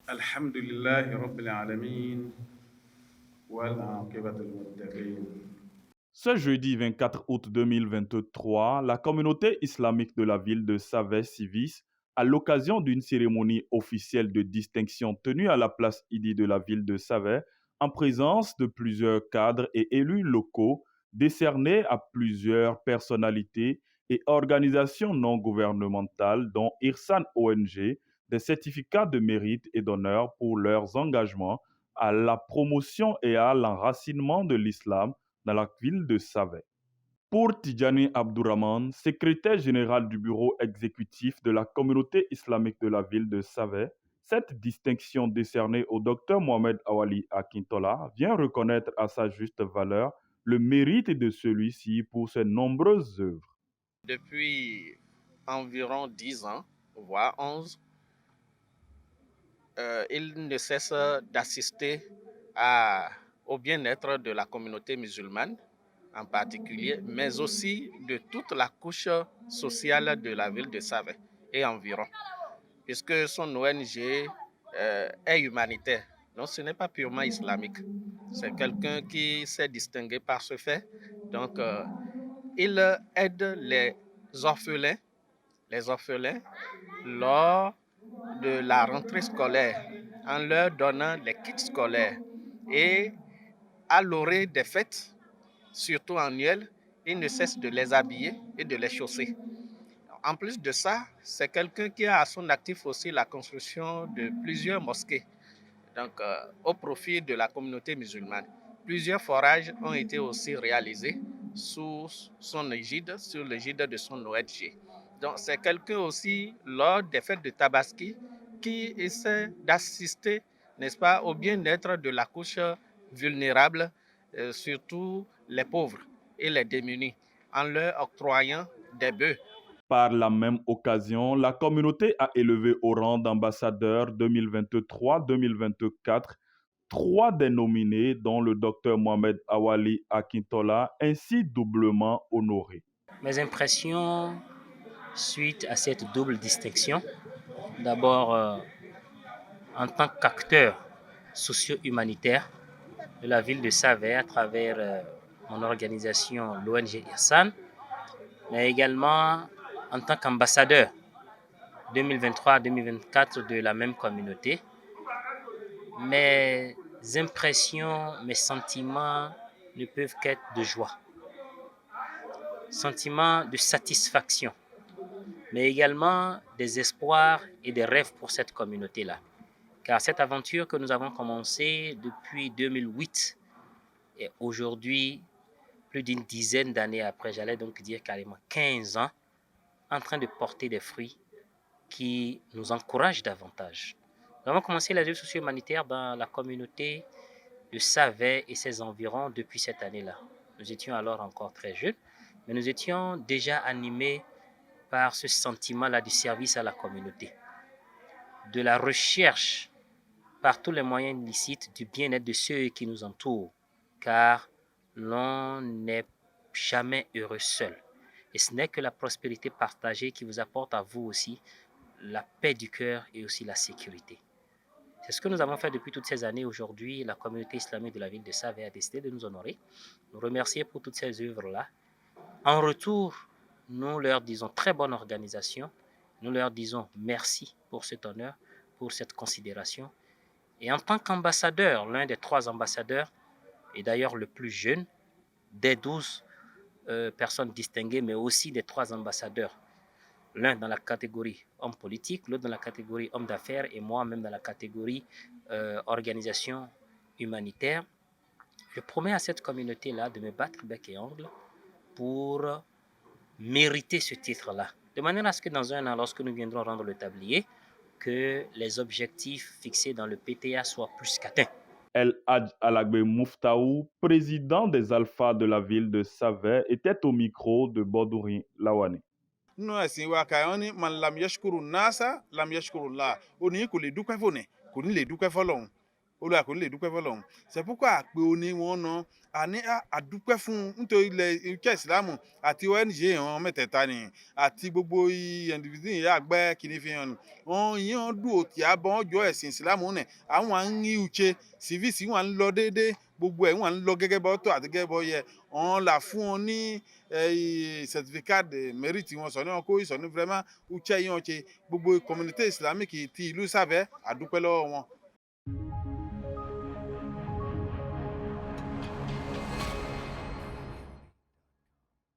الحمد لله رب العالمين والعاقبة للمتقين. Ce jeudi 24 août 2023, la communauté islamique de la ville de Savès Civis, à l'occasion d'une cérémonie officielle de distinction tenue à la place Idi de la ville de Savès, en présence de plusieurs cadres et élus locaux, décernés à plusieurs personnalités et organisations non gouvernementales, dont Irsan ONG, des certificats de mérite et d'honneur pour leurs engagements à la promotion et à l'enracinement de l'islam dans la ville de Savè. Pour Tidjani Abdourahman, secrétaire général du bureau exécutif de la communauté islamique de la ville de Savè, cette distinction décernée au docteur Mohamed Awali Akintola vient reconnaître à sa juste valeur le mérite de celui-ci pour ses nombreuses œuvres. Depuis environ 10 ans, voire 11, il ne cesse d'assister au bien-être de la communauté musulmane en particulier, mais aussi de toute la couche sociale de la ville de Savè et environ, puisque son ONG est humanitaire. Donc ce n'est pas purement islamique. C'est quelqu'un qui s'est distingué par ce fait. Donc il aide les orphelins lors de la rentrée scolaire en leur donnant les kits scolaires. Et à l'orée des fêtes, surtout annuelles, il ne cesse de les habiller et de les chausser. En plus de ça, c'est quelqu'un qui a à son actif aussi la construction de plusieurs mosquées, donc au profit de la communauté musulmane. Plusieurs forages ont été aussi réalisés sous son égide, sur l'égide de son ONG. Donc c'est quelqu'un aussi, lors des fêtes de Tabaski, qui essaie d'assister, n'est-ce pas, au bien-être de la couche vulnérable, surtout les pauvres et les démunis, en leur octroyant des bœufs. Par la même occasion, la communauté a élevé au rang d'ambassadeur 2023-2024 trois des nominés, dont le docteur Mohamed Awali Akintola, ainsi doublement honoré. Mes impressions suite à cette double distinction, d'abord en tant qu'acteur socio-humanitaire de la ville de Savè à travers mon organisation, l'ONG Irsan, mais également en tant qu'ambassadeur 2023-2024 de la même communauté. Mes impressions, mes sentiments ne peuvent qu'être de joie, sentiments de satisfaction, mais également des espoirs et des rêves pour cette communauté-là. Car cette aventure que nous avons commencée depuis 2008 et aujourd'hui, plus d'une dizaine d'années après, j'allais donc dire carrément 15 ans, en train de porter des fruits qui nous encouragent davantage. Nous avons commencé les œuvres socio-humanitaires dans la communauté de Savè et ses environs depuis cette année-là. Nous étions alors encore très jeunes, mais nous étions déjà animés par ce sentiment-là du service à la communauté, de la recherche par tous les moyens licites du bien-être de ceux qui nous entourent, car l'on n'est jamais heureux seul. Et ce n'est que la prospérité partagée qui vous apporte à vous aussi la paix du cœur et aussi la sécurité. C'est ce que nous avons fait depuis toutes ces années. Aujourd'hui, la communauté islamique de la ville de Savè a décidé de nous honorer, nous remercier pour toutes ces œuvres-là. En retour, nous leur disons très bonne organisation, nous leur disons merci pour cet honneur, pour cette considération. Et en tant qu'ambassadeur, l'un des 3 ambassadeurs, et d'ailleurs le plus jeune, des 12 personnes distinguées, mais aussi des 3 ambassadeurs, l'un dans la catégorie homme politique, l'autre dans la catégorie homme d'affaires et moi-même dans la catégorie organisation humanitaire. Je promets à cette communauté-là de me battre bec et ongle pour mériter ce titre-là. De manière à ce que dans un an, lorsque nous viendrons rendre le tablier, que les objectifs fixés dans le PTA soient plus qu'atteints. El Hadj Alagbe Mouftaou, président des Alphas de la ville de Savè, était au micro de Bodouri Lawane. No ẹ̀sìn wa kà wọ́n ní man lam yashkuru nasa lam yashkuru la ó ní kò lè dúpẹ́ fòní kò ní lè dúpẹ́ fọlọ́run Olúwa kò lè dúpẹ́ fọ́lọ́run. C'est pourquoi àpè òní wọn ná àní àdúpẹ́ fún nítorí ilẹ̀ iṣẹ́ ìsìlámù àti ONG àwọn mẹ́tẹ̀ẹ̀ta ni àti gbogbo individu yìí àgbẹ̀ kìíní fi hàn ní wọn yìí dùn òtí àbọ̀ ọjọ́ ẹ̀sìn ìsìlámù nẹ̀ àwọn à ń yí uche civils wọn à ń lọ déédéé gbogbo ẹ̀ wọn à ń lọ gẹ́gẹ́ bọ́ tó àti gẹ́gẹ́ bọ́ yẹ wọn là fún wọn ní certificat de mérite wọn sọ ní wọn kó ìsọ ní vraiment uche yìí wọn ṣe gbogbo communauté islamique ti ìlú Sàvẹ́ àdúpẹ́ lọ́wọ́ wọn.